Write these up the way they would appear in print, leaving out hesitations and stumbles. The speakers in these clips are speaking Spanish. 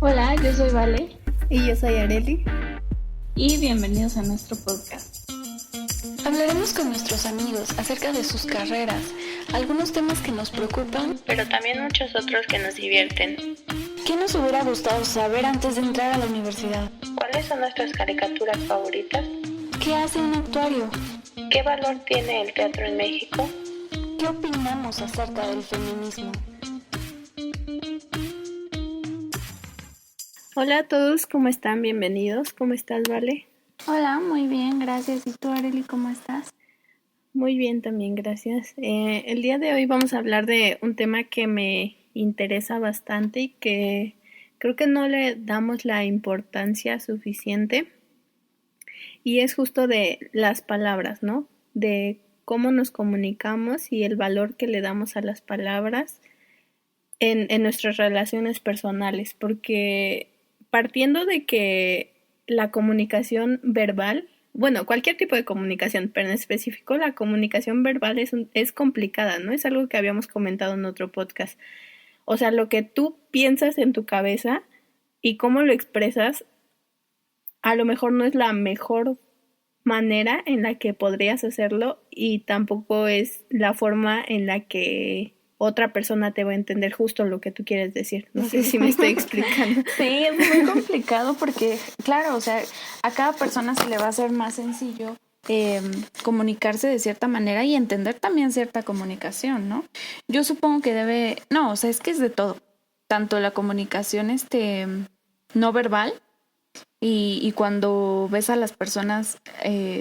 Hola, yo soy Vale Y yo soy Areli. y bienvenidos a nuestro podcast. Hablaremos con nuestros amigos acerca de sus carreras, algunos temas que nos preocupan, pero también muchos otros que nos divierten. ¿qué nos hubiera gustado saber antes de entrar a la universidad? ¿Cuáles son nuestras caricaturas favoritas? ¿Qué hace un actuario? ¿Qué valor tiene el teatro en México? ¿Qué opinamos acerca del feminismo? Hola a todos, ¿cómo están? Bienvenidos. ¿Cómo estás, Vale? Hola, muy bien, gracias. ¿Y tú, Areli, cómo estás? Muy bien también, gracias. El día de hoy vamos a hablar de un tema que me interesa bastante y que creo que no le damos la importancia suficiente. Y es justo de las palabras, ¿no? De cómo nos comunicamos y el valor que le damos a las palabras en nuestras relaciones personales, porque partiendo de que la comunicación verbal, bueno, cualquier tipo de comunicación, pero en específico la comunicación verbal es complicada, ¿no? Es algo que habíamos comentado en otro podcast. O sea, lo que tú piensas en tu cabeza y cómo lo expresas, a lo mejor no es la mejor manera en la que podrías hacerlo y tampoco es la forma en la que otra persona te va a entender justo lo que tú quieres decir. No sé si me estoy explicando. Sí, es muy complicado porque, claro, o sea, a cada persona se le va a hacer más sencillo comunicarse de cierta manera y entender también cierta comunicación, ¿no? Yo supongo que no, o sea, es que es de todo. Tanto la comunicación no verbal y cuando ves a las personas,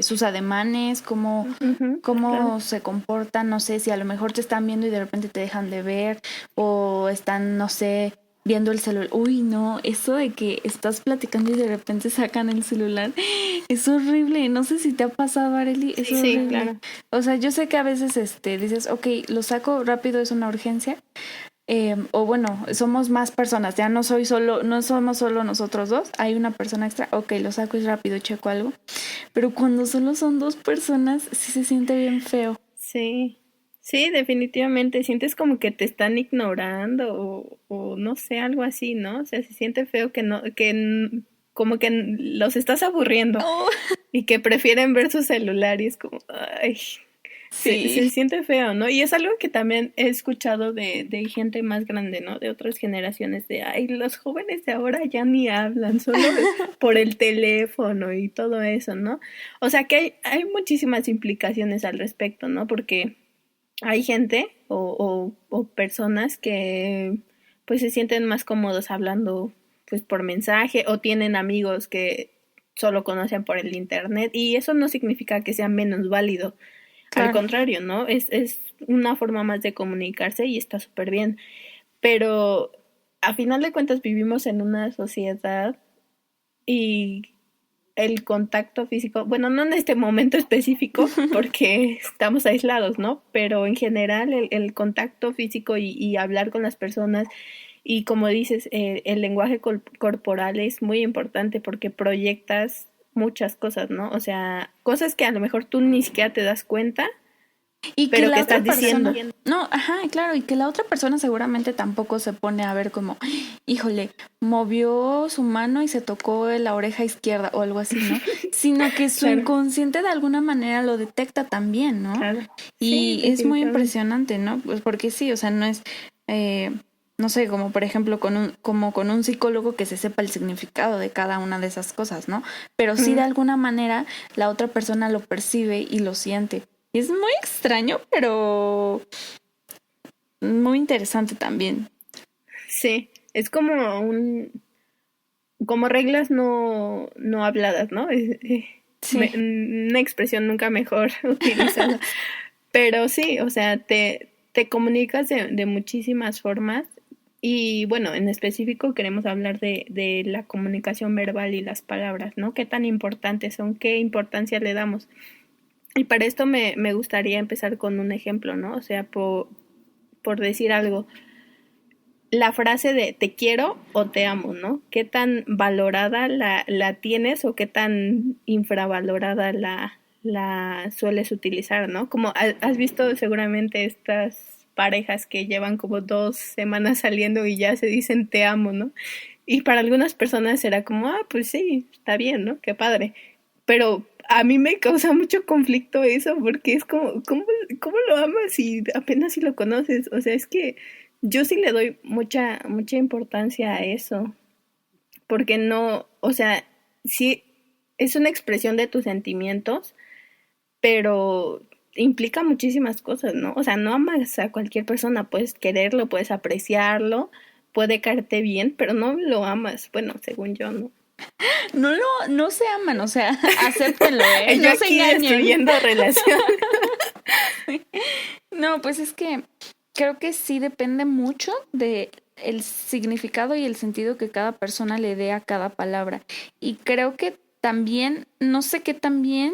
sus ademanes, cómo Claro. se comportan, no sé, si a lo mejor te están viendo y de repente te dejan de ver o están, no sé, viendo el celular. Uy, no, eso de que estás platicando y de repente sacan el celular es horrible. No sé si te ha pasado, Areli, es Sí, horrible. claro. O sea, yo sé que a veces dices, ok, lo saco rápido, es una urgencia. O bueno, somos más personas, ya no somos solo nosotros dos, hay una persona extra, ok, lo saco y rápido checo algo, pero cuando solo son dos personas, sí se siente bien feo. Sí. Sí, definitivamente. Sientes como que te están ignorando o no sé, algo así, ¿no? O sea, se siente feo que no, como que los estás aburriendo Oh, y que prefieren ver su celular y es como, ay. Se sí. siente feo, ¿no? Y es algo que también he escuchado de gente más grande, ¿no? De otras generaciones, de, ay, los jóvenes de ahora ya ni hablan, solo por el teléfono y todo eso, ¿no? O sea que hay muchísimas implicaciones al respecto, ¿no? Porque hay gente o personas que pues se sienten más cómodos hablando pues por mensaje o tienen amigos que solo conocen por el internet y eso no significa que sea menos válido. Al Claro. contrario, ¿no? Es una forma más de comunicarse y está súper bien. Pero a final de cuentas vivimos en una sociedad y el contacto físico, bueno, no en este momento específico porque estamos aislados, ¿no? Pero en general el contacto físico y hablar con las personas y como dices, el lenguaje corporal es muy importante porque proyectas muchas cosas, ¿no? O sea, cosas que a lo mejor tú ni siquiera te das cuenta, Y que pero que la otra estás diciendo. persona, no, ajá, claro, y que la otra persona seguramente tampoco se pone a ver como, híjole, movió su mano y se tocó la oreja izquierda o algo así, ¿no? Sino que su Claro, inconsciente de alguna manera lo detecta también, ¿no? claro. Sí, Y es muy definitivamente. impresionante, ¿no? Pues porque sí, o sea, no es, no sé, como por ejemplo como con un psicólogo que se sepa el significado de cada una de esas cosas, ¿no? Pero sí de Mm, alguna manera la otra persona lo percibe y lo siente. Y es muy extraño, pero muy interesante también. sí, es como como reglas no habladas, ¿no? Sí. Una expresión nunca mejor utilizada. Pero sí, o sea, te comunicas de muchísimas formas y bueno, en específico queremos hablar de la comunicación verbal y las palabras, ¿no? ¿Qué tan importantes son? ¿Qué importancia le damos? Y para esto me gustaría empezar con un ejemplo, ¿no? O sea, por decir algo, la frase de te quiero o te amo, ¿no? ¿Qué tan valorada la tienes o qué tan infravalorada la sueles utilizar, ¿no? Como has visto seguramente estas parejas que llevan como 2 semanas saliendo y ya se dicen te amo, ¿no? Y para algunas personas será como, pues sí, está bien, ¿no? Qué padre. Pero a mí me causa mucho conflicto eso, porque es como, ¿cómo lo amas si apenas si lo conoces? O sea, es que yo sí le doy mucha importancia a eso, porque no, o sea, sí es una expresión de tus sentimientos, pero implica muchísimas cosas, ¿no? O sea, no amas a cualquier persona, puedes quererlo, puedes apreciarlo, puede caerte bien, pero no lo amas, bueno, según yo, ¿no? No se aman, o sea, acéptenlo, Y yo no se aquí engañen. destruyendo relación. No, pues es que creo que sí depende mucho de el significado y el sentido que cada persona le dé a cada palabra. Y creo que también, no sé qué tan bien,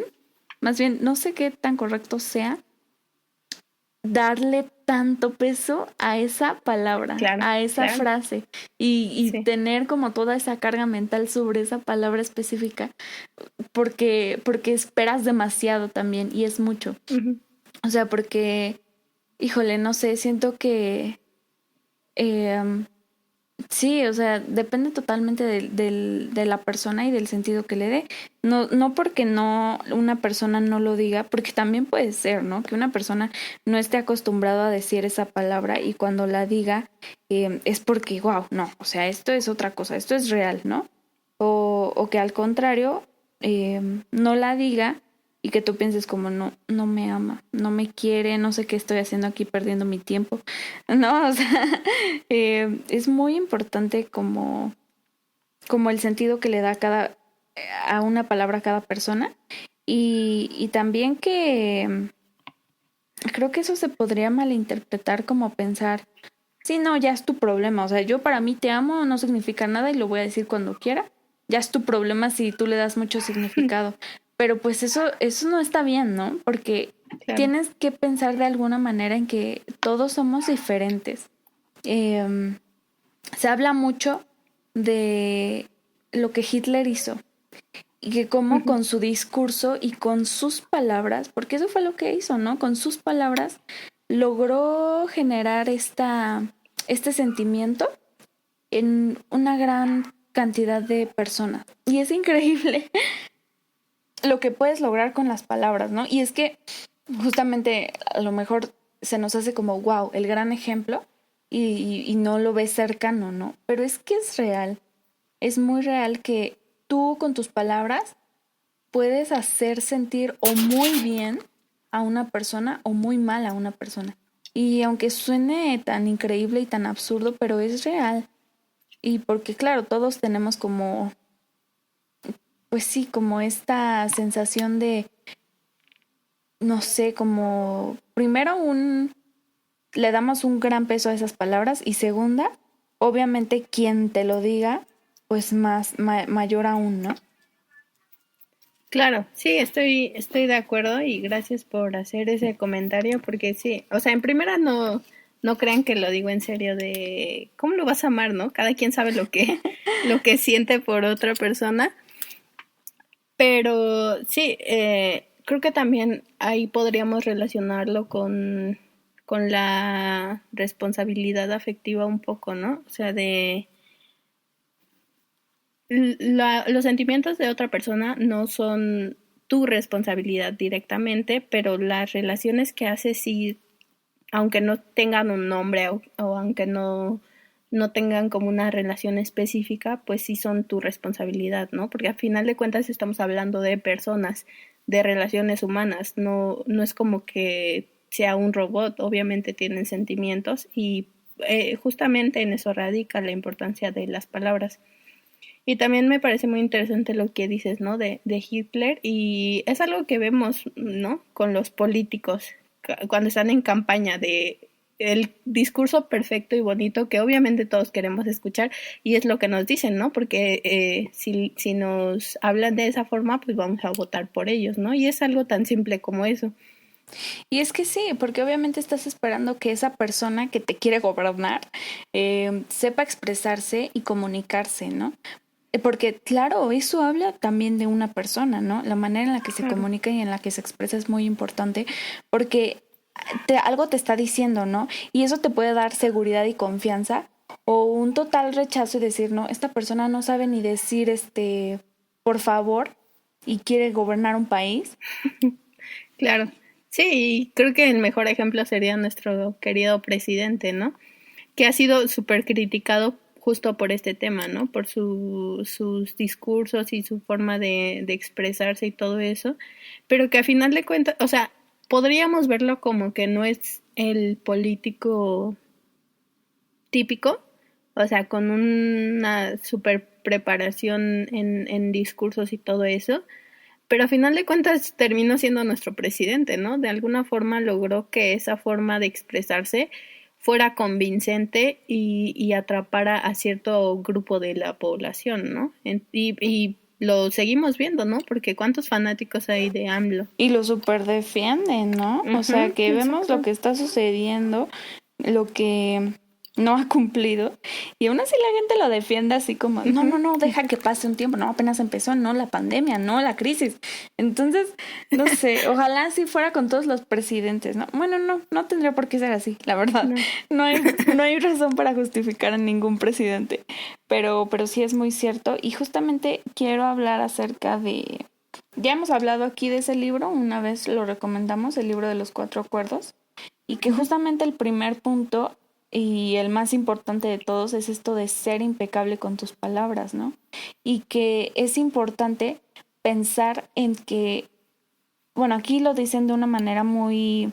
más bien, no sé qué tan correcto sea darle tanto peso a esa palabra, Claro, a esa claro, frase y sí. tener como toda esa carga mental sobre esa palabra específica porque esperas demasiado también y es mucho. Ujú. O sea, porque, híjole, no sé, siento que eh, sí, o sea, depende totalmente de la persona y del sentido que le dé. No porque no una persona no lo diga, porque también puede ser, ¿no? Que una persona no esté acostumbrado a decir esa palabra y cuando la diga es porque, wow, no, o sea, esto es otra cosa, esto es real, ¿no? O que al contrario, no la diga y que tú pienses como, no me ama, no me quiere, no sé qué estoy haciendo aquí perdiendo mi tiempo. No, o sea, es muy importante como el sentido que le da a una palabra a cada persona. Y también que creo que eso se podría malinterpretar como pensar, sí, no, ya es tu problema. O sea, yo para mí te amo no significa nada y lo voy a decir cuando quiera. Ya es tu problema si tú le das mucho significado. Pero pues eso no está bien, ¿no? Porque Claro. tienes que pensar de alguna manera en que todos somos diferentes. Eh, Se habla mucho de lo que Hitler hizo y que cómo Ujú. con su discurso y con sus palabras, porque eso fue lo que hizo, ¿no? Con sus palabras logró generar este sentimiento en una gran cantidad de personas. Y es increíble lo que puedes lograr con las palabras, ¿no? Y es que justamente a lo mejor se nos hace como, wow, el gran ejemplo y no lo ves cercano, ¿no? Pero es que es real, es muy real que tú con tus palabras puedes hacer sentir o muy bien a una persona o muy mal a una persona. Y aunque suene tan increíble y tan absurdo, pero es real. Y porque claro, todos tenemos como, pues sí, como esta sensación de, no sé, como primero le damos un gran peso a esas palabras y segunda, obviamente quien te lo diga, pues mayor aún, ¿no? Claro, sí, estoy de acuerdo y gracias por hacer ese comentario porque sí, o sea, en primera no crean que lo digo en serio de cómo lo vas a amar, ¿no? Cada quien sabe lo que siente por otra persona, pero sí, creo que también ahí podríamos relacionarlo con la responsabilidad afectiva un poco, ¿no? O sea, de los sentimientos de otra persona no son tu responsabilidad directamente, pero las relaciones que haces sí, aunque no tengan un nombre o aunque no tengan como una relación específica, pues sí son tu responsabilidad, ¿no? Porque al final de cuentas estamos hablando de personas, de relaciones humanas, no es como que sea un robot, obviamente tienen sentimientos y justamente en eso radica la importancia de las palabras. Y también me parece muy interesante lo que dices, ¿no? De Hitler y es algo que vemos, ¿no? Con los políticos cuando están en campaña de el discurso perfecto y bonito que obviamente todos queremos escuchar y es lo que nos dicen, ¿no? Porque si nos hablan de esa forma, pues vamos a votar por ellos, ¿no? Y es algo tan simple como eso. Y es que sí, porque obviamente estás esperando que esa persona que te quiere gobernar sepa expresarse y comunicarse, ¿no? Porque claro, eso habla también de una persona, ¿no? La manera en la que se Claro. comunica y en la que se expresa es muy importante porque algo te está diciendo, ¿no? Y eso te puede dar seguridad y confianza o un total rechazo y decir, no, esta persona no sabe ni decir por favor y quiere gobernar un país. Claro. Sí, creo que el mejor ejemplo sería nuestro querido presidente, ¿no? Que ha sido súper criticado justo por este tema, ¿no? Por sus discursos y su forma de expresarse y todo eso, pero que a final de cuentas, o sea, podríamos verlo como que no es el político típico, o sea, con una super preparación en discursos y todo eso, pero a final de cuentas terminó siendo nuestro presidente, ¿no? De alguna forma logró que esa forma de expresarse fuera convincente y atrapara a cierto grupo de la población, ¿no? Y lo seguimos viendo, ¿no? Porque cuántos fanáticos hay de AMLO. Y lo super defienden, ¿no? O sea, que vemos lo que está sucediendo, lo que no ha cumplido, y aún así la gente lo defiende así como, no, deja que pase un tiempo, no, apenas empezó, no, la pandemia, no, la crisis. Entonces, no sé, ojalá así fuera con todos los presidentes, ¿no? Bueno, no tendría por qué ser así, la verdad. No hay razón para justificar a ningún presidente, pero sí es muy cierto, y justamente quiero hablar acerca de... Ya hemos hablado aquí de ese libro, una vez lo recomendamos, el libro de los 4 acuerdos, y que justamente el primer punto y el más importante de todos es esto de ser impecable con tus palabras, ¿no? Y que es importante pensar en que, bueno, aquí lo dicen de una manera muy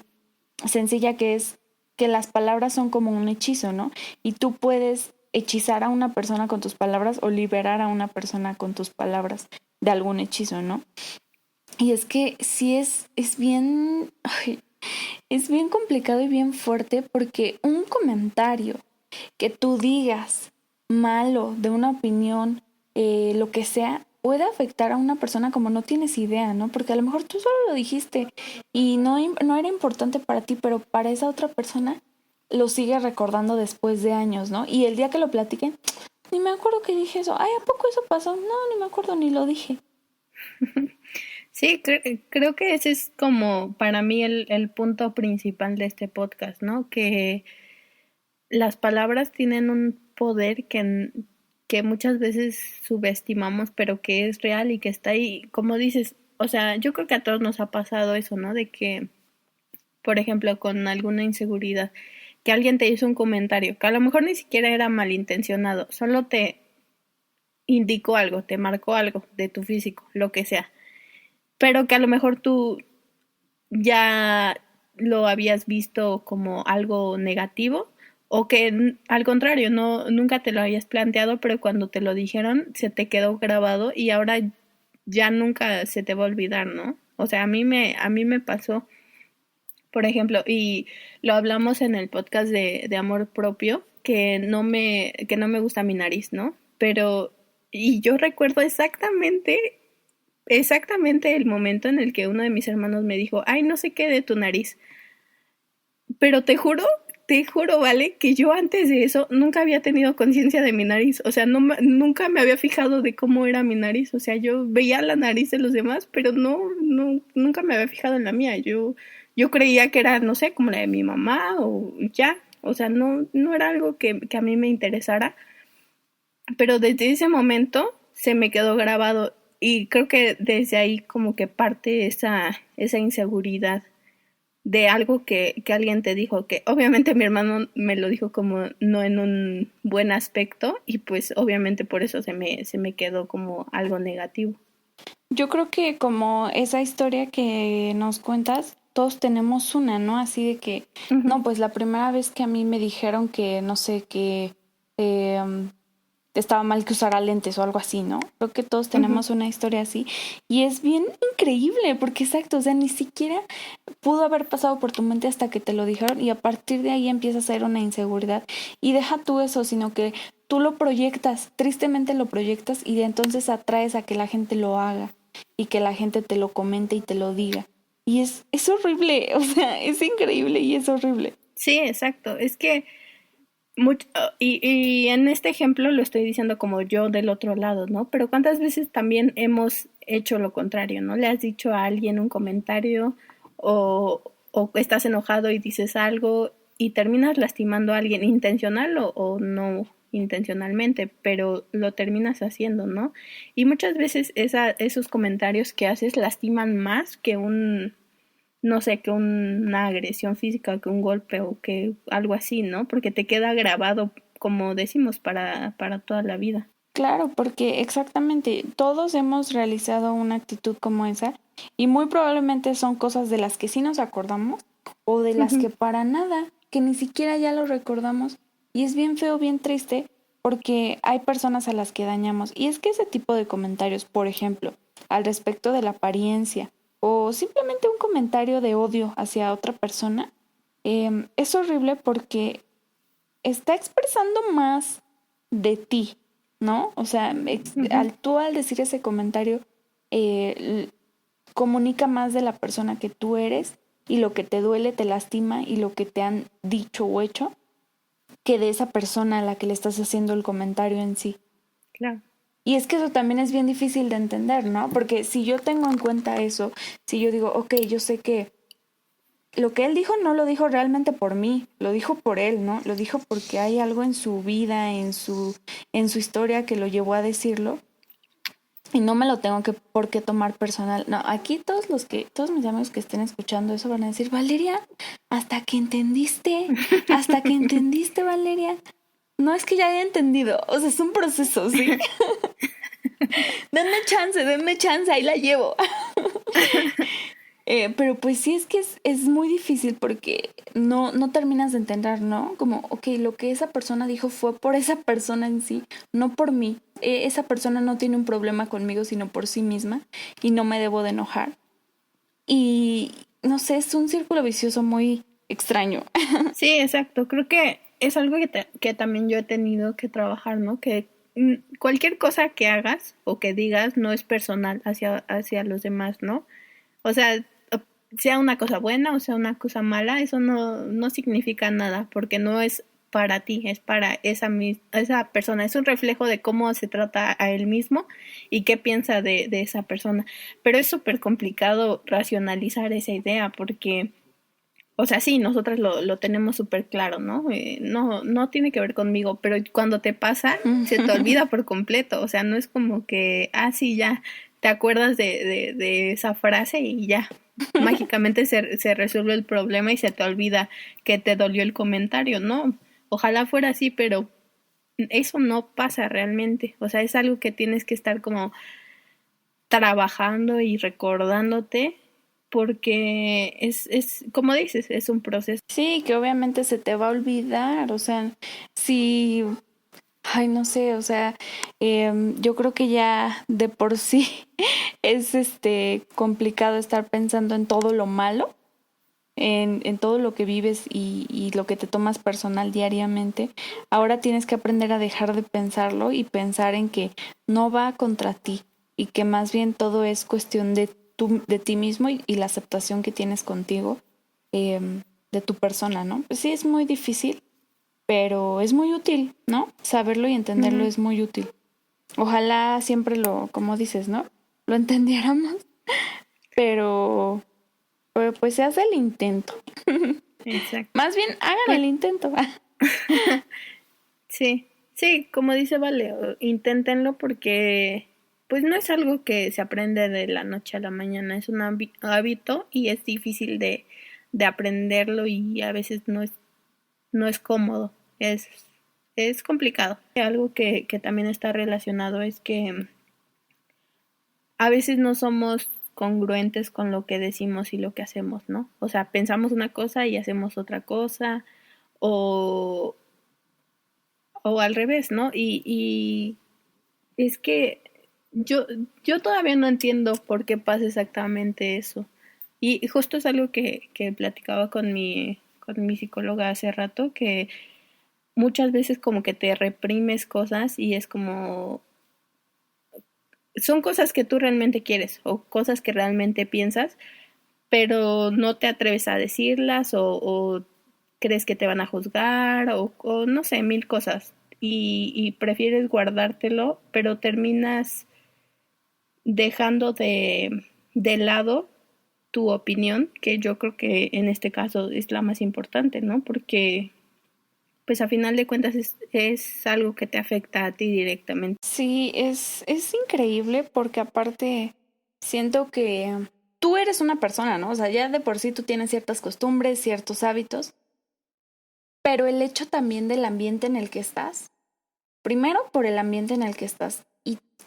sencilla, que es que las palabras son como un hechizo, ¿no? Y tú puedes hechizar a una persona con tus palabras o liberar a una persona con tus palabras de algún hechizo, ¿no? Y es que sí es bien... Es bien complicado y bien fuerte porque un comentario que tú digas malo de una opinión, lo que sea, puede afectar a una persona como no tienes idea, ¿no? Porque a lo mejor tú solo lo dijiste y no era importante para ti, pero para esa otra persona lo sigue recordando después de años, ¿no? Y el día que lo platiquen, ni me acuerdo que dije eso. Ay, ¿a poco eso pasó? No, ni me acuerdo, ni lo dije. Sí, creo que ese es como para mí el punto principal de este podcast, ¿no? Que las palabras tienen un poder que muchas veces subestimamos, pero que es real y que está ahí. Como dices, o sea, yo creo que a todos nos ha pasado eso, ¿no? De que, por ejemplo, con alguna inseguridad, que alguien te hizo un comentario, que a lo mejor ni siquiera era malintencionado, solo te indicó algo, te marcó algo de tu físico, lo que sea, pero que a lo mejor tú ya lo habías visto como algo negativo o que al contrario, nunca te lo habías planteado, pero cuando te lo dijeron se te quedó grabado y ahora ya nunca se te va a olvidar, ¿no? O sea, a mí me pasó, por ejemplo, y lo hablamos en el podcast de amor propio, que no me gusta mi nariz, ¿no? Pero, y yo recuerdo exactamente el momento en el que uno de mis hermanos me dijo, ay, no sé qué de tu nariz. Pero te juro, ¿vale? Que yo antes de eso nunca había tenido conciencia de mi nariz. O sea, nunca me había fijado de cómo era mi nariz. O sea, yo veía la nariz de los demás, pero nunca me había fijado en la mía. Yo creía que era, no sé, como la de mi mamá o ya. O sea, no era algo que a mí me interesara. Pero desde ese momento se me quedó grabado y creo que desde ahí como que parte esa inseguridad de algo que alguien te dijo, que obviamente mi hermano me lo dijo como no en un buen aspecto y pues obviamente por eso se me quedó como algo negativo. Yo creo que como esa historia que nos cuentas, todos tenemos una, ¿no? Así de que, no, pues la primera vez que a mí me dijeron que, no sé, que estaba mal que usara lentes o algo así, ¿no? Creo que todos tenemos una historia así y es bien increíble porque exacto, o sea, ni siquiera pudo haber pasado por tu mente hasta que te lo dijeron y a partir de ahí empieza a ser una inseguridad y deja tú eso, sino que tú lo proyectas, tristemente lo proyectas y de entonces atraes a que la gente lo haga y que la gente te lo comente y te lo diga. Y es horrible, o sea, es increíble y es horrible. Sí, exacto. Es que y en este ejemplo lo estoy diciendo como yo del otro lado, ¿no? Pero ¿cuántas veces también hemos hecho lo contrario, ¿no? Le has dicho a alguien un comentario o estás enojado y dices algo y terminas lastimando a alguien intencional o no intencionalmente, pero lo terminas haciendo, ¿no? Y muchas veces esos comentarios que haces lastiman más que no sé, que una agresión física, que un golpe o que algo así, ¿no? Porque te queda grabado, como decimos, para toda la vida. Claro, porque exactamente todos hemos realizado una actitud como esa y muy probablemente son cosas de las que sí nos acordamos o de las que para nada, que ni siquiera ya lo recordamos y es bien feo, bien triste porque hay personas a las que dañamos y es que ese tipo de comentarios, por ejemplo, al respecto de la apariencia o simplemente un comentario de odio hacia otra persona, es horrible porque está expresando más de ti, ¿no? O sea, tú al decir ese comentario, comunica más de la persona que tú eres y lo que te duele, te lastima y lo que te han dicho o hecho, que de esa persona a la que le estás haciendo el comentario en sí. Claro. Y es que eso también es bien difícil de entender, ¿no? Porque si yo tengo en cuenta eso, si yo digo, ok, yo sé que lo que él dijo no lo dijo realmente por mí, lo dijo por él, ¿no? Lo dijo porque hay algo en su vida, en su historia que lo llevó a decirlo y no me lo tengo que por qué tomar personal. No, aquí todos mis amigos que estén escuchando eso van a decir, Valeria, hasta que entendiste, Valeria. No es que ya haya entendido, o sea, es un proceso, ¿sí? denme chance, ahí la llevo. Pero pues sí es que es muy difícil porque no terminas de entender, ¿no? Como, ok, lo que esa persona dijo fue por esa persona en sí, no por mí. Esa persona no tiene un problema conmigo, sino por sí misma y no me debo de enojar. Y no sé, es un círculo vicioso muy extraño. Sí, exacto. Creo que es algo que también yo he tenido que trabajar, ¿no? Que cualquier cosa que hagas o que digas no es personal hacia los demás, ¿no? O sea, sea una cosa buena o sea una cosa mala, eso no significa nada, porque no es para ti, es para esa persona, es un reflejo de cómo se trata a él mismo y qué piensa de esa persona. Pero es súper complicado racionalizar esa idea, porque, o sea, sí, nosotras lo tenemos súper claro, ¿no? No tiene que ver conmigo, pero cuando te pasa, se te olvida por completo, o sea, no es como que, sí, ya, te acuerdas de esa frase y ya, mágicamente se resuelve el problema y se te olvida que te dolió el comentario, ¿no? Ojalá fuera así, pero eso no pasa realmente, o sea, es algo que tienes que estar como trabajando y recordándote porque como dices, es un proceso. Sí, que obviamente se te va a olvidar, o sea, si, ay, no sé, o sea, yo creo que ya de por sí es complicado estar pensando en todo lo malo, en todo lo que vives y lo que te tomas personal diariamente. Ahora tienes que aprender a dejar de pensarlo y pensar en que no va contra ti y que más bien todo es cuestión de ti mismo y la aceptación que tienes contigo, de tu persona, ¿no? Pues sí, es muy difícil, pero es muy útil, ¿no? Saberlo y entenderlo es muy útil. Ojalá siempre como dices, ¿no? Lo entendiéramos, pero pues se hace el intento. Exacto. Más bien, hagan el intento. Sí, como dice Vale, inténtenlo porque pues no es algo que se aprende de la noche a la mañana, es un hábito y es difícil de aprenderlo y a veces no es cómodo, es complicado. Algo que también está relacionado es que a veces no somos congruentes con lo que decimos y lo que hacemos, ¿no? O sea, pensamos una cosa y hacemos otra cosa, o, o al revés, ¿no? Y es que yo todavía no entiendo por qué pasa exactamente eso. Y justo es algo que platicaba con mi psicóloga hace rato, que muchas veces como que te reprimes cosas y es como son cosas que tú realmente quieres o cosas que realmente piensas, pero no te atreves a decirlas o crees que te van a juzgar o no sé, mil cosas. Y prefieres guardártelo, pero terminas dejando de lado tu opinión, que yo creo que en este caso es la más importante, ¿no? Porque pues a final de cuentas es algo que te afecta a ti directamente. Sí, es increíble porque aparte siento que tú eres una persona, ¿no? O sea, ya de por sí tú tienes ciertas costumbres, ciertos hábitos, pero el hecho también del ambiente en el que estás, primero por el ambiente en el que estás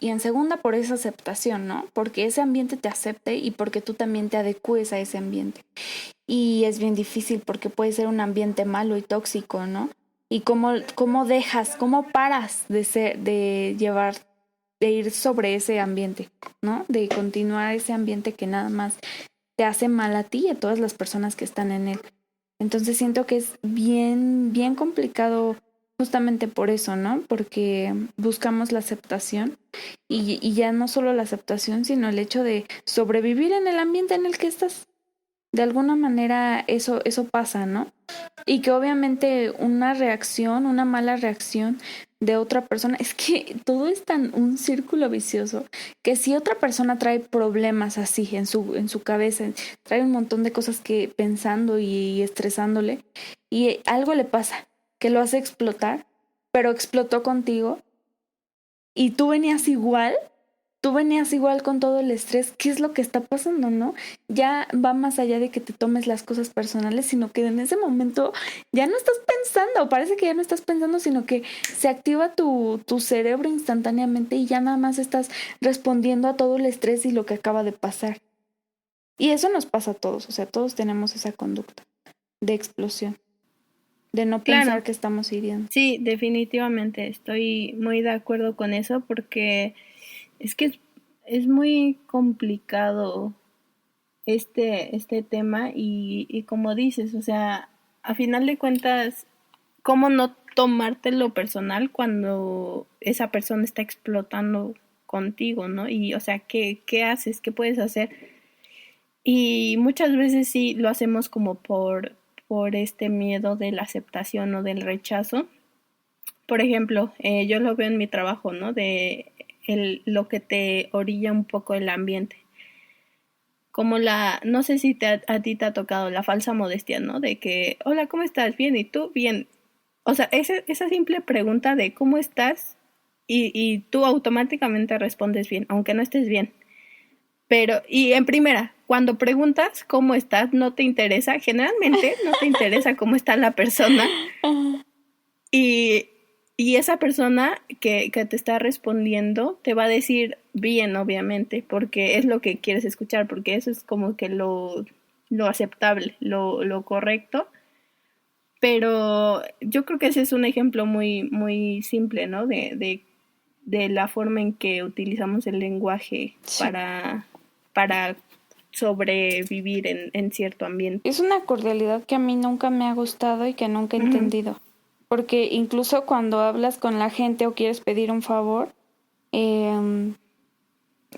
y en segunda por esa aceptación, ¿no? Porque ese ambiente te acepte y porque tú también te adecues a ese ambiente. Y es bien difícil porque puede ser un ambiente malo y tóxico, ¿no? Y cómo dejas, cómo paras de llevar, de ir sobre ese ambiente, ¿no? De continuar ese ambiente que nada más te hace mal a ti y a todas las personas que están en él. Entonces siento que es bien complicado justamente por eso, ¿no? Porque buscamos la aceptación y ya no solo la aceptación, sino el hecho de sobrevivir en el ambiente en el que estás. De alguna manera eso pasa, ¿no? Y que obviamente una mala reacción de otra persona, es que todo es tan un círculo vicioso, que si otra persona trae problemas así en su cabeza, trae un montón de cosas que pensando y estresándole, y algo le pasa, que lo hace explotar, pero explotó contigo, y tú venías igual con todo el estrés. ¿Qué es lo que está pasando, no? Ya va más allá de que te tomes las cosas personales, sino que en ese momento ya no estás pensando, parece que ya no estás pensando, sino que se activa tu cerebro instantáneamente y ya nada más estás respondiendo a todo el estrés y lo que acaba de pasar. Y eso nos pasa a todos, o sea, todos tenemos esa conducta de explosión, de no pensar Claro, que estamos hiriendo. sí, definitivamente estoy muy de acuerdo con eso porque es que es muy complicado este tema y como dices, o sea, a final de cuentas, ¿cómo no tomártelo personal cuando esa persona está explotando contigo, ¿no? Y, o sea, ¿qué haces? ¿Qué puedes hacer? Y muchas veces sí lo hacemos como por este miedo de la aceptación o del rechazo. Por ejemplo, yo lo veo en mi trabajo, ¿no? De lo que te orilla un poco el ambiente. Como no sé si a ti te ha tocado la falsa modestia, ¿no? De que, hola, ¿cómo estás? Bien, ¿y tú? Bien. O sea, esa simple pregunta de ¿cómo estás? Y tú automáticamente respondes bien, aunque no estés bien. Pero, y en primera, cuando preguntas cómo estás, no te interesa, generalmente no te interesa cómo está la persona. Y, y esa persona que te está respondiendo te va a decir bien, obviamente, porque es lo que quieres escuchar, porque eso es como que lo aceptable, lo correcto. Pero yo creo que ese es un ejemplo muy simple, ¿no? De la forma en que utilizamos el lenguaje Sí. para sobrevivir en cierto ambiente. Es una cordialidad que a mí nunca me ha gustado y que nunca he Ujú. entendido. Porque incluso cuando hablas con la gente o quieres pedir un favor, eh,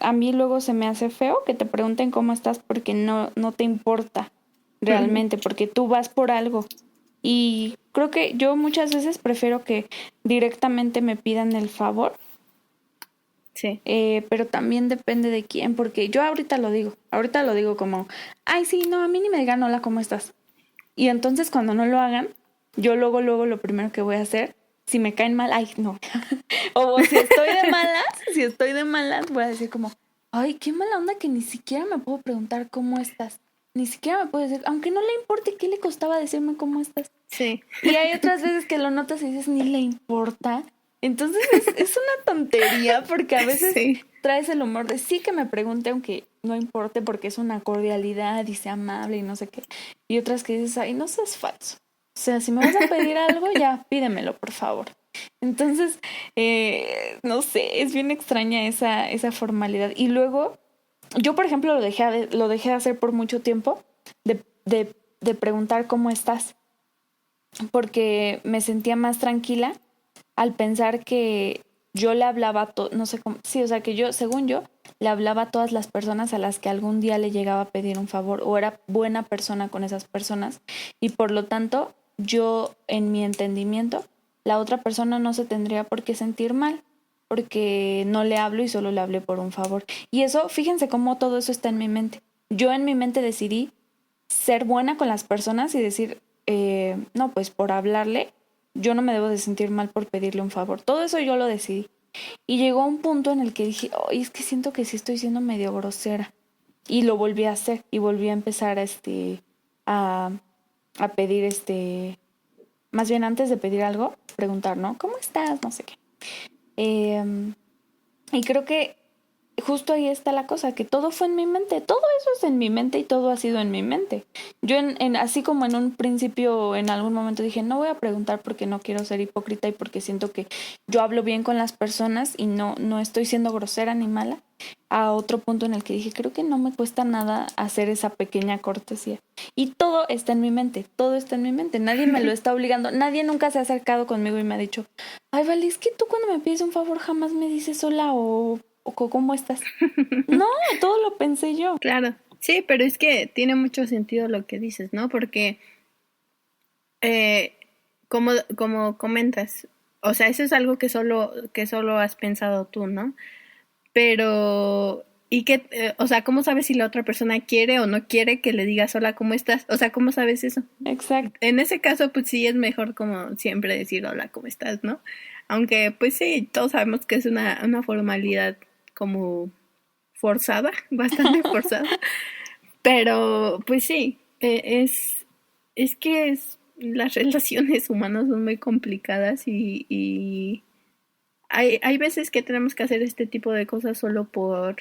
a mí luego se me hace feo que te pregunten cómo estás porque no te importa realmente, porque tú vas por algo. Y creo que yo muchas veces prefiero que directamente me pidan el favor, Sí, pero también depende de quién, porque yo ahorita lo digo como, ay, sí, no, a mí ni me digan hola, ¿cómo estás? Y entonces cuando no lo hagan, yo luego lo primero que voy a hacer, si me caen mal, ay, no. O si estoy de malas, voy a decir como, ay, qué mala onda que ni siquiera me puedo preguntar cómo estás. Ni siquiera me puedo decir, aunque no le importe, ¿qué le costaba decirme cómo estás? sí. Y hay otras veces que lo notas y dices, ni le importa. Entonces es una tontería porque a veces Sí. traes el humor de sí que me pregunte aunque no importe porque es una cordialidad y sea amable y no sé qué. Y otras que dices, ay, no seas falso. O sea, si me vas a pedir algo, ya pídemelo, por favor. Entonces, no sé, es bien extraña esa formalidad. Y luego, yo por ejemplo lo dejé de hacer por mucho tiempo, de preguntar cómo estás, porque me sentía más tranquila al pensar que yo le hablaba no sé cómo, sí, o sea que yo, según yo, le hablaba a todas las personas a las que algún día le llegaba a pedir un favor o era buena persona con esas personas y por lo tanto yo en mi entendimiento la otra persona no se tendría por qué sentir mal porque no le hablo y solo le hablé por un favor. Y eso, fíjense cómo todo eso está en mi mente. Yo en mi mente decidí ser buena con las personas y decir, no, pues por hablarle yo no me debo de sentir mal por pedirle un favor. Todo eso yo lo decidí. Y llegó un punto en el que dije, oh, es que siento que sí estoy siendo medio grosera. Y lo volví a hacer y volví a empezar a, a pedir más bien antes de pedir algo, preguntar, ¿no? ¿Cómo estás? No sé qué. Y creo que justo ahí está la cosa, que todo fue en mi mente, todo eso es en mi mente y todo ha sido en mi mente. Yo así como en un principio, en algún momento dije, no voy a preguntar porque no quiero ser hipócrita y porque siento que yo hablo bien con las personas y no estoy siendo grosera ni mala, a otro punto en el que dije, creo que no me cuesta nada hacer esa pequeña cortesía. Y todo está en mi mente, todo está en mi mente, nadie me lo está obligando, nadie nunca se ha acercado conmigo y me ha dicho, ay, Vale, es que tú cuando me pides un favor jamás me dices hola o ¿cómo estás? No, todo lo pensé yo. Claro, sí, pero es que tiene mucho sentido lo que dices, ¿no? Porque, como comentas, o sea, eso es algo que solo has pensado tú, ¿no? Pero, o sea, ¿cómo sabes si la otra persona quiere o no quiere que le digas hola, ¿cómo estás? O sea, ¿cómo sabes eso? Exacto. En ese caso, pues sí es mejor como siempre decir hola, ¿cómo estás?, ¿no? Aunque, pues sí, todos sabemos que es una formalidad como forzada, bastante forzada, pero pues sí, es que las relaciones humanas son muy complicadas y hay veces que tenemos que hacer este tipo de cosas solo por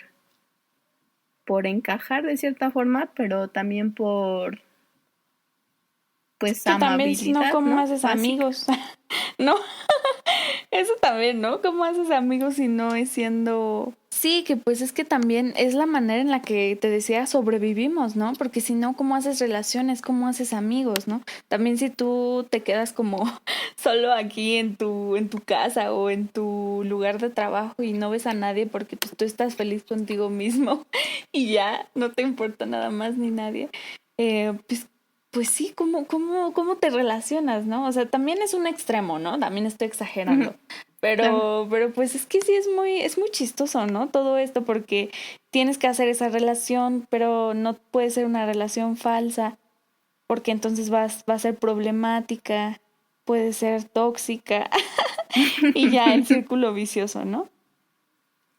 encajar de cierta forma, pero también por pues Que también si no, amabilidad, ¿cómo ¿no? haces Básica. amigos? No, eso también, ¿no? ¿Cómo haces amigos si no es siendo... Sí, que pues es que también es la manera en la que te decía sobrevivimos, ¿no? Porque si no, ¿cómo haces relaciones? ¿Cómo haces amigos, no? También si tú te quedas como solo aquí en tu casa o en tu lugar de trabajo y no ves a nadie porque pues tú estás feliz contigo mismo y ya no te importa nada más ni nadie, pues sí, ¿cómo te relacionas, no? O sea, también es un extremo, ¿no? También estoy exagerando. Ujú, claro. Pero pues es que sí es muy chistoso, ¿no? Todo esto porque tienes que hacer esa relación, pero no puede ser una relación falsa, porque entonces va a ser problemática, puede ser tóxica y ya el círculo vicioso, ¿no?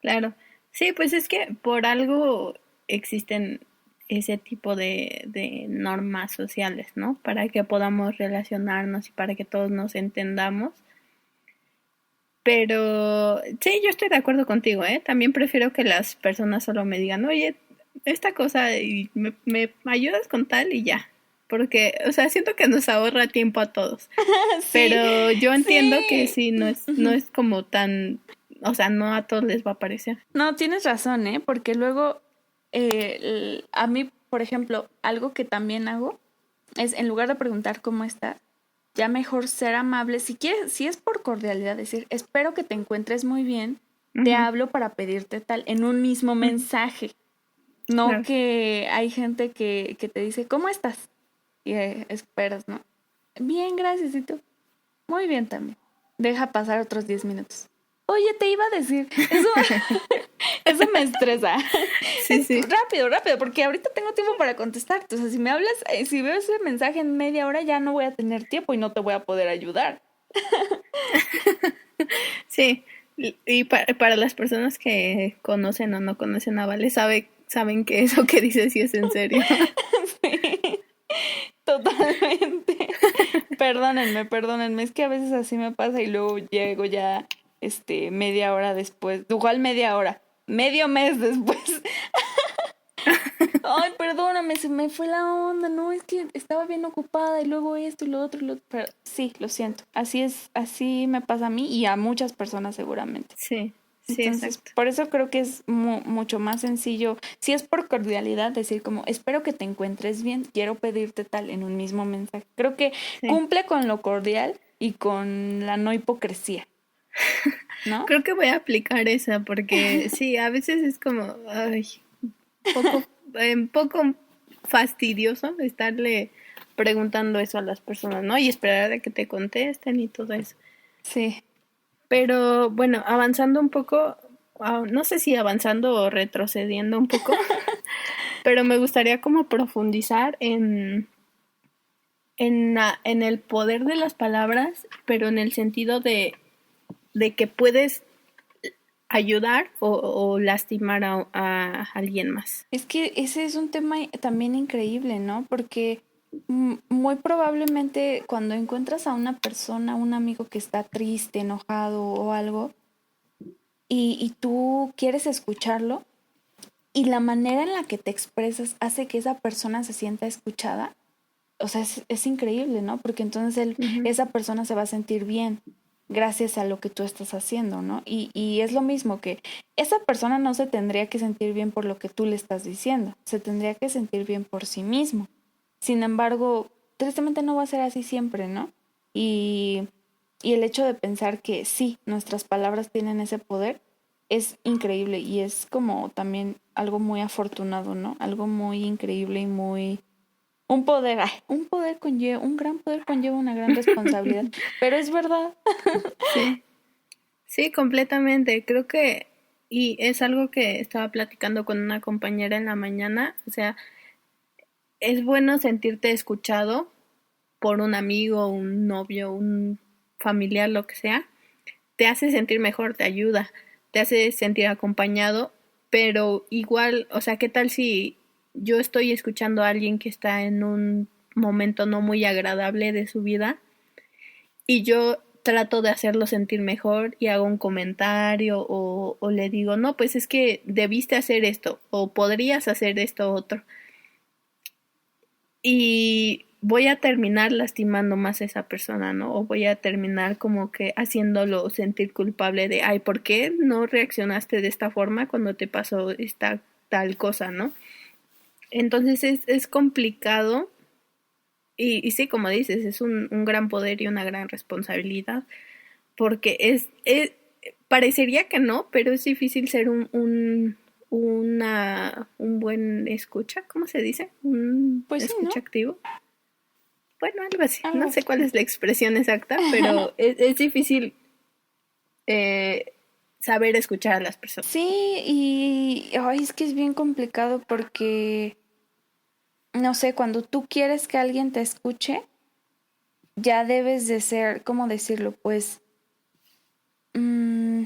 Claro. Sí, pues es que por algo existen ese tipo de normas sociales, ¿no? Para que podamos relacionarnos y para que todos nos entendamos. Pero sí, yo estoy de acuerdo contigo, ¿eh? También prefiero que las personas solo me digan, oye, esta cosa y me ayudas con tal y ya. Porque, o sea, siento que nos ahorra tiempo a todos. Sí, Pero yo entiendo que sí. sí, no es como tan, o sea, no a todos les va a parecer. No, tienes razón, ¿eh? Porque luego, a mí, por ejemplo, algo que también hago es, en lugar de preguntar cómo estás, ya mejor ser amable. Si quieres, si es por cordialidad, decir, espero que te encuentres muy bien, te Ujú, hablo para pedirte tal, en un mismo ujú, mensaje. No claro. que hay gente que te dice, ¿cómo estás? Y esperas, ¿no? Bien, gracias, y tú. Muy bien también. Deja pasar otros 10 minutos. Oye, te iba a decir, eso, eso me estresa. Sí, sí. Rápido, rápido, porque ahorita tengo tiempo para contestarte. O sea, si me hablas, si veo ese mensaje en media hora, ya no voy a tener tiempo y no te voy a poder ayudar. Sí. Y para las personas que conocen o no conocen a Vale, saben que eso que dice sí es en serio. Sí, totalmente. Perdónenme, es que a veces así me pasa y luego llego ya, media hora después, igual media hora, medio mes después. Ay, perdóname, se me fue la onda, no, es que estaba bien ocupada y luego esto y lo otro, pero sí, lo siento, así es, así me pasa a mí y a muchas personas seguramente. Sí, sí, Entonces, exacto. por eso creo que es mucho más sencillo, si es por cordialidad, decir como, espero que te encuentres bien, quiero pedirte tal en un mismo mensaje. Creo que Sí. cumple con lo cordial y con la no hipocresía, ¿no? Creo que voy a aplicar esa porque sí, a veces es como, ay, poco fastidioso estarle preguntando eso a las personas, ¿no? Y esperar a que te contesten y todo eso. Sí. Pero bueno, avanzando un poco, no sé si avanzando o retrocediendo un poco, pero me gustaría como profundizar en el poder de las palabras, pero en el sentido de que puedes ayudar o lastimar a alguien más. Es que ese es un tema también increíble, ¿no? Porque muy probablemente cuando encuentras a una persona, un amigo que está triste, enojado o algo, y tú quieres escucharlo, y la manera en la que te expresas hace que esa persona se sienta escuchada, o sea, es increíble, ¿no? Porque entonces esa persona se va a sentir bien gracias a lo que tú estás haciendo, ¿no? Y es lo mismo que esa persona no se tendría que sentir bien por lo que tú le estás diciendo, se tendría que sentir bien por sí mismo. Sin embargo, tristemente no va a ser así siempre, ¿no? Y, y el hecho de pensar que sí, nuestras palabras tienen ese poder es increíble y es como también algo muy afortunado, ¿no? Algo muy increíble y muy un gran poder conlleva una gran responsabilidad, pero es verdad. Sí, sí, completamente. Creo que, y es algo que estaba platicando con una compañera en la mañana, o sea, es bueno sentirte escuchado por un amigo, un novio, un familiar, lo que sea. Te hace sentir mejor, te ayuda, te hace sentir acompañado, pero igual, o sea, ¿qué tal si yo estoy escuchando a alguien que está en un momento no muy agradable de su vida y yo trato de hacerlo sentir mejor y hago un comentario o le digo, no, pues es que debiste hacer esto o podrías hacer esto otro y voy a terminar lastimando más a esa persona, ¿no? O voy a terminar como que haciéndolo sentir culpable de, ay, ¿por qué no reaccionaste de esta forma cuando te pasó esta tal cosa, ¿no? Entonces es complicado y sí, como dices, es un gran poder y una gran responsabilidad porque parecería que no, pero es difícil ser un buen escucha, ¿cómo se dice? Un Pues sí, ¿no? escucha activo. Bueno, algo así. Algo No sé así. cuál es la expresión exacta, pero es difícil eh, saber escuchar a las personas. Sí, y ay, es que es bien complicado porque, no sé, cuando tú quieres que alguien te escuche, ya debes de ser, ¿cómo decirlo? Pues mm,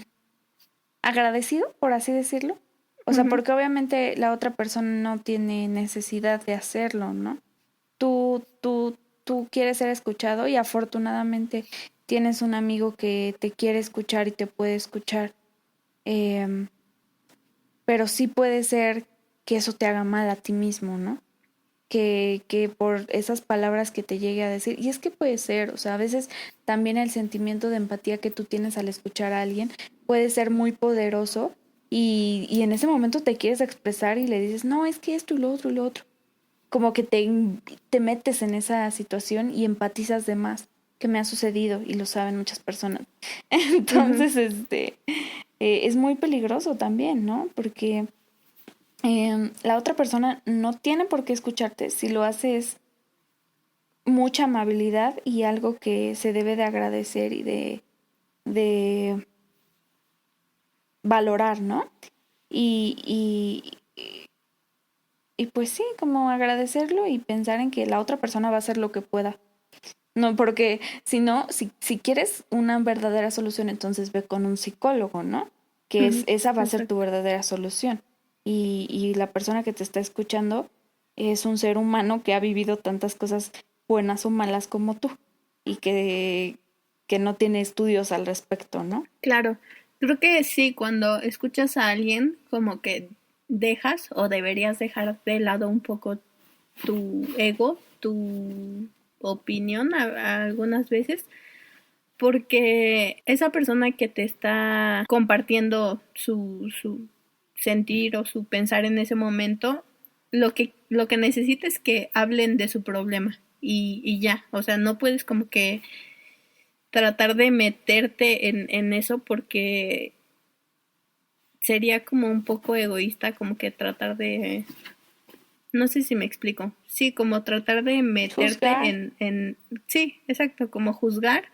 agradecido, por así decirlo. O sea, Ujú. porque obviamente la otra persona no tiene necesidad de hacerlo, ¿no? Tú, tú, tú quieres ser escuchado y afortunadamente tienes un amigo que te quiere escuchar y te puede escuchar. Em, pero sí puede ser que eso te haga mal a ti mismo, ¿no? Que por esas palabras que te llegue a decir, y es que puede ser, o sea, a veces también el sentimiento de empatía que tú tienes al escuchar a alguien puede ser muy poderoso y en ese momento te quieres expresar y le dices, no, es que esto y lo otro. Como que te metes en esa situación y empatizas de más, que me ha sucedido y lo saben muchas personas. Ujú. Entonces, es muy peligroso también, ¿no? Porque la otra persona no tiene por qué escucharte. Si lo hace es mucha amabilidad y algo que se debe de agradecer y de valorar, ¿no? Y, y pues sí, como agradecerlo y pensar en que la otra persona va a hacer lo que pueda. No, porque si no, si quieres una verdadera solución, entonces ve con un psicólogo, ¿no? Que Ujú. esa va a ser tu Exacto. verdadera solución. Y la persona que te está escuchando es un ser humano que ha vivido tantas cosas buenas o malas como tú y que no tiene estudios al respecto, ¿no? Claro. Creo que sí, cuando escuchas a alguien, como que dejas o deberías dejar de lado un poco tu ego, tu opinión algunas veces, porque esa persona que te está compartiendo su sentir o su pensar en ese momento, lo que necesita es que hablen de su problema y ya, o sea, no puedes como que tratar de meterte en eso porque sería como un poco egoísta, como que tratar de, no sé si me explico, sí, como tratar de meterte Juzgar. sí, exacto, como juzgar.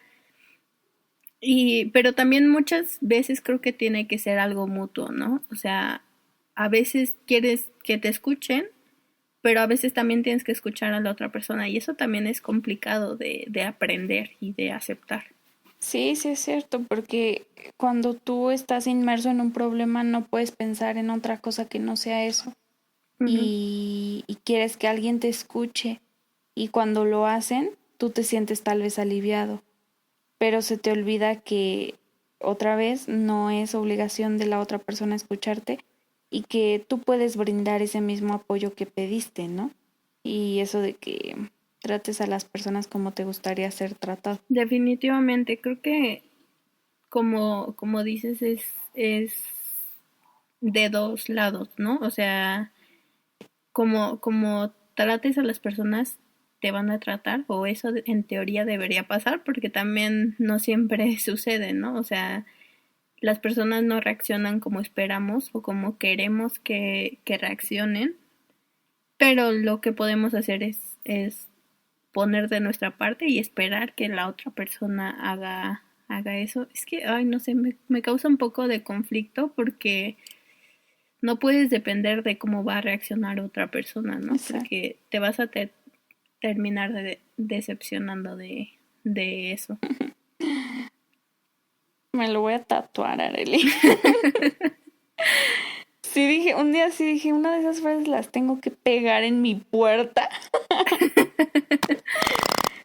Pero también muchas veces creo que tiene que ser algo mutuo, ¿no? O sea, a veces quieres que te escuchen, pero a veces también tienes que escuchar a la otra persona y eso también es complicado de aprender y de aceptar. Sí, sí es cierto, porque cuando tú estás inmerso en un problema no puedes pensar en otra cosa que no sea eso Ujú. y quieres que alguien te escuche y cuando lo hacen tú te sientes tal vez aliviado, pero se te olvida que otra vez no es obligación de la otra persona escucharte y que tú puedes brindar ese mismo apoyo que pediste, ¿no? Y eso de que trates a las personas como te gustaría ser tratado. Definitivamente, creo que como dices, es de dos lados, ¿no? O sea, como trates a las personas, te van a tratar, o eso en teoría debería pasar, porque también no siempre sucede, ¿no? O sea, las personas no reaccionan como esperamos o como queremos que reaccionen, pero lo que podemos hacer es poner de nuestra parte y esperar que la otra persona haga eso. Es que, ay, no sé, me causa un poco de conflicto porque no puedes depender de cómo va a reaccionar otra persona, ¿no? Exacto. Porque te vas a terminar decepcionando de eso. Me lo voy a tatuar, Arely. Sí dije, un día sí dije, una de esas frases las tengo que pegar en mi puerta.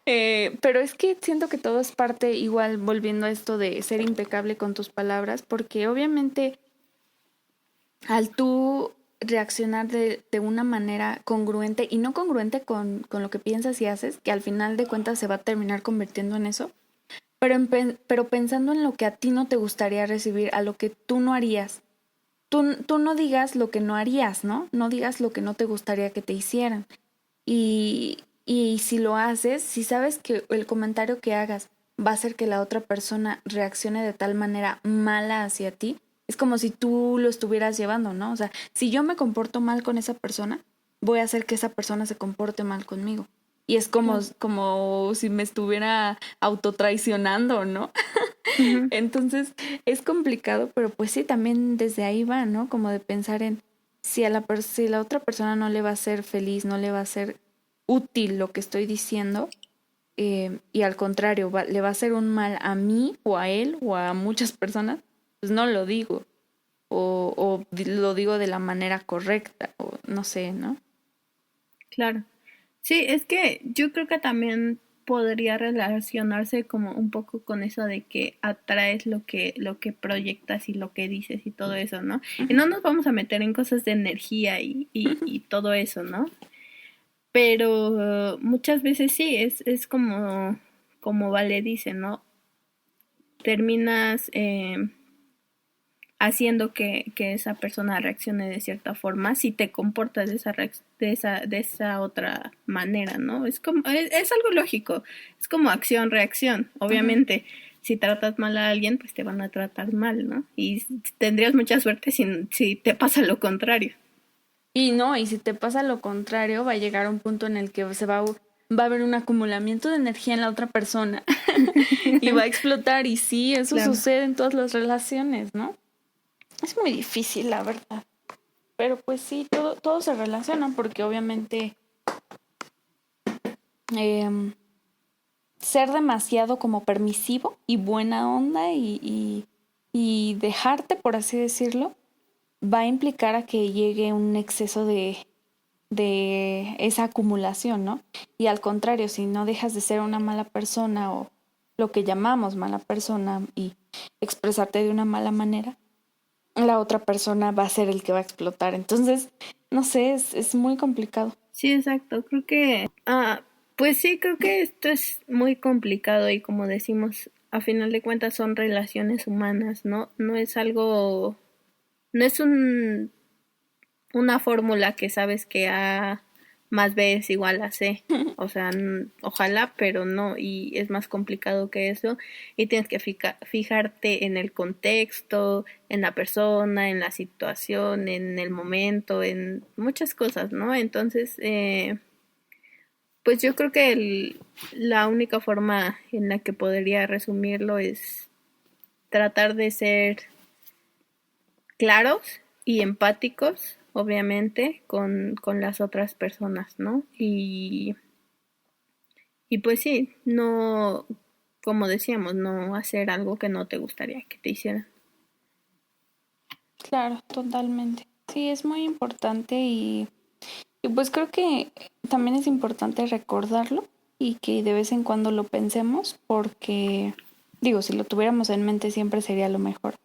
Pero es que siento que todo es parte, igual volviendo a esto de ser impecable con tus palabras, porque obviamente al tú reaccionar de una manera congruente y no congruente con lo que piensas y haces, que al final de cuentas se va a terminar convirtiendo en eso, pero pensando en lo que a ti no te gustaría recibir, a lo que tú no harías. Tú no digas lo que no harías, ¿no? No digas lo que no te gustaría que te hicieran. Y si lo haces, si sabes que el comentario que hagas va a hacer que la otra persona reaccione de tal manera mala hacia ti, es como si tú lo estuvieras llevando, ¿no? O sea, si yo me comporto mal con esa persona, voy a hacer que esa persona se comporte mal conmigo. Y es como, Claro. como si me estuviera autotraicionando, ¿no? Ujú. Entonces es complicado, pero pues sí, también desde ahí va, ¿no? Como de pensar en si si la otra persona no le va a ser feliz, no le va a ser útil lo que estoy diciendo, y al contrario, le va a hacer un mal a mí o a él o a muchas personas, pues no lo digo. Lo digo de la manera correcta, o no sé, ¿no? Claro. Sí, es que yo creo que también podría relacionarse como un poco con eso de que atraes lo que proyectas y lo que dices y todo eso, ¿no? Y Ujú, no nos vamos a meter en cosas de energía y todo eso, ¿no? Pero muchas veces sí, es como Vale dice, ¿no? Terminas haciendo que esa persona reaccione de cierta forma si te comportas de esa otra manera, ¿no? Es algo lógico, es como acción-reacción, ujú. obviamente. Si tratas mal a alguien, pues te van a tratar mal, ¿no? Y tendrías mucha suerte si te pasa lo contrario. Y no, y si te pasa lo contrario, va a llegar un punto en el que va a haber un acumulamiento de energía en la otra persona y va a explotar. Y sí, eso Claro. sucede en todas las relaciones, ¿no? Es muy difícil, la verdad. Pero pues sí, todo se relaciona porque obviamente em, ser demasiado como permisivo y buena onda y dejarte, por así decirlo, va a implicar a que llegue un exceso de esa acumulación, ¿no? Y al contrario, si no dejas de ser una mala persona o lo que llamamos mala persona y expresarte de una mala manera, la otra persona va a ser el que va a explotar. Entonces, no sé, es muy complicado. Sí, exacto. Creo que, pues sí, creo que esto es muy complicado y como decimos, a final de cuentas son relaciones humanas, ¿no? No es una fórmula que sabes que A más B es igual a C. O sea, ojalá, pero no, y es más complicado que eso. Y tienes que fijarte en el contexto, en la persona, en la situación, en el momento, en muchas cosas, ¿no? Entonces, pues yo creo que la única forma en la que podría resumirlo es tratar de ser claros y empáticos, obviamente, con las otras personas, ¿no? Y pues sí, no, como decíamos, no hacer algo que no te gustaría que te hicieran. Claro, totalmente. Sí, es muy importante y pues creo que también es importante recordarlo y que de vez en cuando lo pensemos porque, digo, si lo tuviéramos en mente siempre sería lo mejor.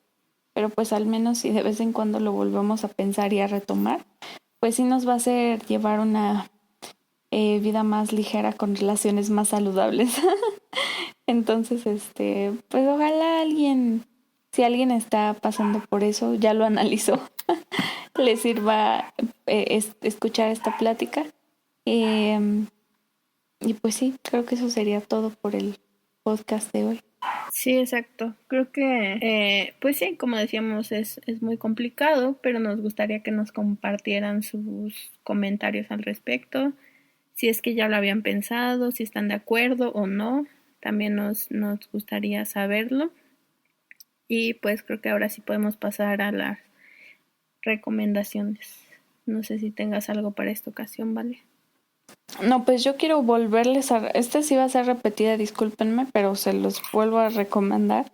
Pero pues al menos si de vez en cuando lo volvemos a pensar y a retomar, pues sí nos va a hacer llevar una vida más ligera con relaciones más saludables. Entonces, pues ojalá alguien, si alguien está pasando por eso, ya lo analizó, le sirva escuchar esta plática. Y pues sí, creo que eso sería todo por el podcast de hoy. Sí, exacto. Creo que, pues sí, como decíamos, es muy complicado, pero nos gustaría que nos compartieran sus comentarios al respecto, si es que ya lo habían pensado, si están de acuerdo o no, también nos gustaría saberlo. Y pues creo que ahora sí podemos pasar a las recomendaciones. No sé si tengas algo para esta ocasión, ¿vale? No, pues yo quiero volverles a... Esta sí va a ser repetida, discúlpenme, pero se los vuelvo a recomendar.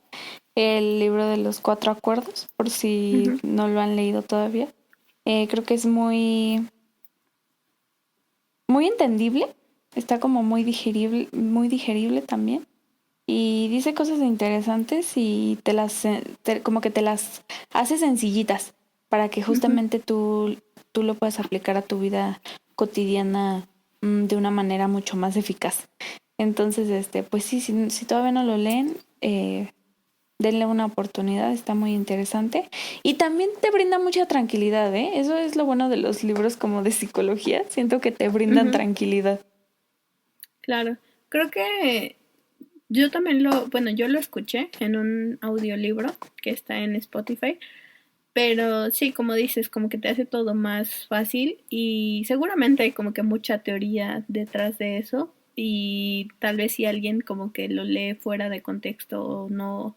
El libro de los 4 acuerdos, por si no lo han leído todavía. Creo que es muy entendible. Está como muy digerible también. Y dice cosas interesantes y como que te las hace sencillitas para que justamente tú lo puedas aplicar a tu vida cotidiana de una manera mucho más eficaz. Entonces, pues sí, si todavía no lo leen, denle una oportunidad, está muy interesante. Y también te brinda mucha tranquilidad, ¿eh? Eso es lo bueno de los libros como de psicología, siento que te brindan tranquilidad. Claro, creo que yo también yo lo escuché en un audiolibro que está en Spotify, pero sí, como dices, como que te hace todo más fácil y seguramente hay como que mucha teoría detrás de eso y tal vez si alguien como que lo lee fuera de contexto o no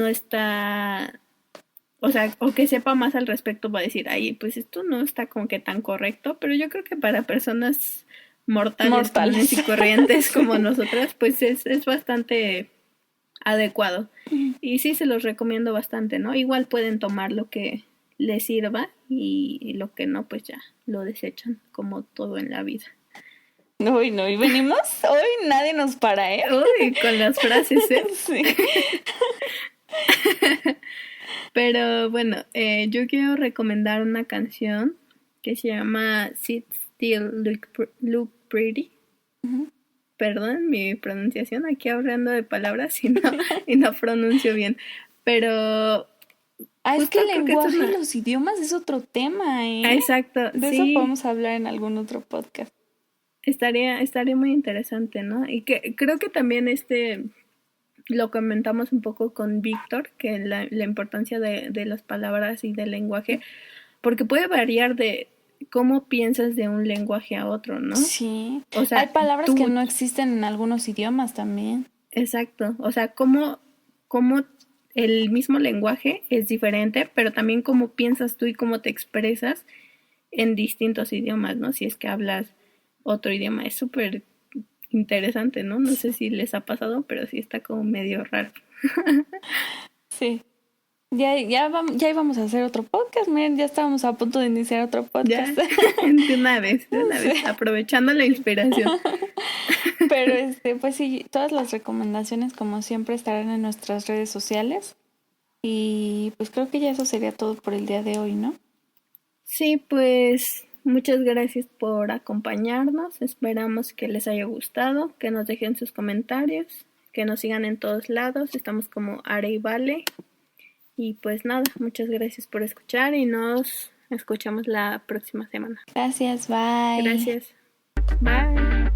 está, o sea, o que sepa más al respecto va a decir, ay, pues esto no está como que tan correcto, pero yo creo que para personas mortales. Comunes y corrientes como nosotras, pues es bastante adecuado. Y sí, se los recomiendo bastante, ¿no? Igual pueden tomar lo que les sirva y lo que no, pues ya lo desechan, como todo en la vida. Uy, no, y venimos, hoy nadie nos para, ¿eh? Uy, con las frases, ¿eh? Sí. Pero bueno, yo quiero recomendar una canción que se llama Sit Still Look Pretty. Perdón mi pronunciación, aquí hablando de palabras y no pronuncio bien, pero... es que el lenguaje y los idiomas es otro tema, ¿eh? Exacto, de sí. eso podemos hablar en algún otro podcast. Estaría muy interesante, ¿no? Y que creo que también lo comentamos un poco con Víctor, que la importancia de las palabras y del lenguaje, porque puede variar de cómo piensas de un lenguaje a otro, ¿no? Sí. O sea, hay palabras que no existen en algunos idiomas también. Exacto. O sea, cómo el mismo lenguaje es diferente, pero también cómo piensas tú y cómo te expresas en distintos idiomas, ¿no? Si es que hablas otro idioma. Es súper interesante, ¿no? No sé si les ha pasado, pero sí está como medio raro. Sí. Ya íbamos a hacer otro podcast, miren, ya estábamos a punto de iniciar otro podcast. Ya, de una vez, aprovechando la inspiración. Pero pues sí, todas las recomendaciones como siempre estarán en nuestras redes sociales y pues creo que ya eso sería todo por el día de hoy, ¿no? Sí, pues muchas gracias por acompañarnos, esperamos que les haya gustado, que nos dejen sus comentarios, que nos sigan en todos lados, estamos como Are y Vale. Y pues nada, muchas gracias por escuchar y nos escuchamos la próxima semana. Gracias, bye. Gracias. Bye.